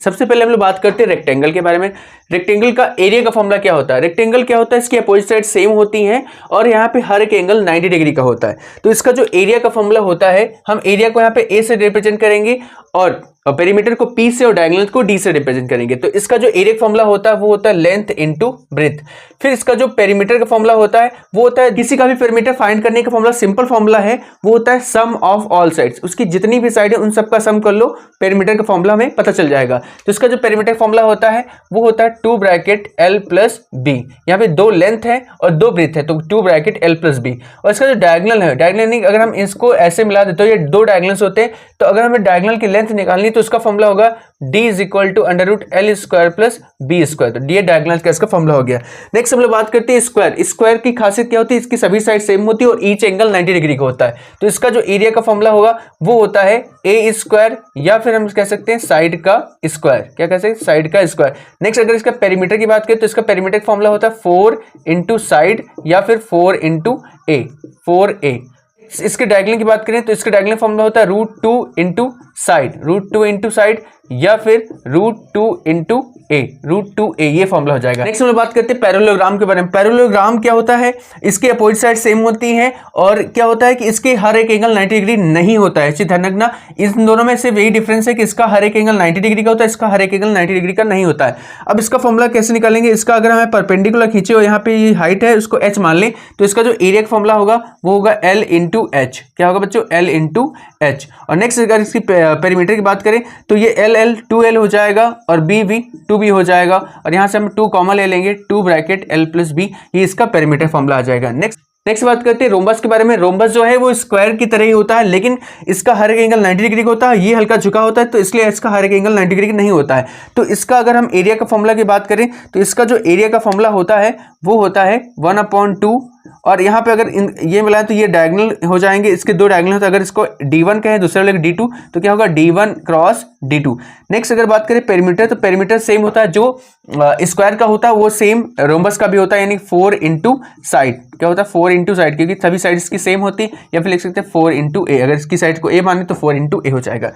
सबसे पहले हम लोग बात करते हैं रेक्टेंगल के बारे में। रेक्टेंगल का एरिया का फॉर्मूला क्या होता है? रेक्टेंगल क्या होता है, इसकी अपोजिट साइड सेम होती हैं और यहाँ पे हर एक एंगल 90 डिग्री का होता है। तो इसका जो एरिया का फॉर्मूला होता है, हम एरिया को यहाँ पे ए से रिप्रेजेंट करेंगे और पेरीमीटर को पी से और डायगोनल को डी से रिप्रेजेंट करेंगे। तो इसका जो एरिया का फॉर्मूला होता है वो होता है लेंथ इनटू ब्रेथ। फिर इसका जो पेरीमीटर का फॉर्मूला होता है वो होता है, किसी का भी पेरीमीटर फाइंड करने का फॉर्मूला सिंपल फॉर्मूला है, वो होता है सम ऑफ ऑल साइड्स। उसकी जितनी भी साइड है उन सबका सम कर लो, पेरीमीटर का फॉर्मूला हमें पता चल जाएगा। तो इसका जो पेरीमीटर फॉर्मूला होता है वो होता है 2 ब्रैकेट L प्लस बी। यहाँ पे 2 लेंथ है और 2 ब्रेथ है, तो 2 ब्रैकेट L प्लस बी। और इसका जो डायगोनल है, डायगोनल अगर हम इसको ऐसे मिला देते तो ये 2 डायगोनल्स होते हैं, तो अगर हमें डायगोनल की लेंथ निकालनी तो उसका फॉर्मूला होगा d is equal to under root l square plus b square. तो डी डायगोनल का इसका फॉर्मूला हो गया। नेक्स्ट हम लोग बात करते हैं स्क्वायर। स्क्वायर की खासियत क्या होती है, इसकी सभी साइड सेम होती है और ईच एंगल 90 डिग्री का होता है। तो इसका जो एरिया का फॉर्मूला होगा वो होता है ए स्क्वायर, या फिर हम कह सकते हैं साइड का स्क्वायर। क्या कह सकते हैं, साइड का स्क्वायर। नेक्स्ट अगर इसका पेरीमीटर की बात करें तो इसका पेरीमीटर का फॉर्मूला होता है 4 इंटू साइड या फिर 4 इंटू ए, 4a। इसके डायगोनल की बात करें तो इसका डायगोनल फॉर्मूला होता है √2 इंटू साइड, √2 इंटू साइड या फिर √2 इंटू ए, √2a, ये फॉर्मूला हो जाएगा। नेक्स्ट हम लोग बात करते हैं पैरेललोग्राम के बारे में। पैरेललोग्राम क्या होता है, इसके अपोजिट साइड सेम होती हैं और क्या होता है कि इसके हर एक एंगल 90 डिग्री नहीं होता है। ध्यान रखना, इन दोनों में सिर्फ यही डिफरेंस है कि इसका हर एक एंगल 90 डिग्री का होता है, इसका हर एक एंगल 90 डिग्री का नहीं होता है। अब इसका फॉर्मूला कैसे निकालेंगे, इसका अगर हमें परपेंडिकुलर खींचे और यहाँ पे ये हाइट है उसको h मान लें, तो इसका जो एरिया का फॉर्मूला होगा वो होगा L इंटू एच। क्या होगा बच्चों, L इंटू एच। और नेक्स्ट अगर इसकी पेरीमीटर की बात करें तो ये L 2L हो जाएगा और B भी 2B हो जाएगा, और यहाँ से हम 2 कॉमन ले लेंगे, 2 ब्रैकेट L प्लस बी, ये इसका पेरीमीटर फॉर्मूला आ जाएगा। नेक्स्ट बात करते हैं रोम्बस के बारे में। रोम्बस जो है वो स्क्वायर की तरह ही होता है, लेकिन इसका हर एक एंगल 90 डिग्री का होता है, ये हल्का झुका होता है, तो इसलिए इसका हर एक एंगल 90 डिग्री का नहीं होता है। तो इसका अगर हम एरिया का फॉर्मूला की बात करें तो इसका जो एरिया का फॉर्मूला होता है वो होता है 1/2, और यहाँ पे अगर ये मिलाएं तो ये डायगोनल हो जाएंगे, इसके 2 डायगोनल होते हैं। अगर इसको D1 कहें दूसरे वाले D2 तो क्या होगा D1 क्रॉस D2। नेक्स्ट अगर बात करें पेरीमीटर, तो पेरीमीटर सेम होता है, जो स्क्वायर का होता है वो सेम रोम्बस का भी होता है, यानी 4 इंटू साइड। क्या होता है, 4 इंटू साइड, क्योंकि सभी साइड इसकी सेम होती है, या फिर लिख सकते हैं 4 इंटू ए। अगर इसकी साइड को ए माने तो 4 इंटू ए हो जाएगा।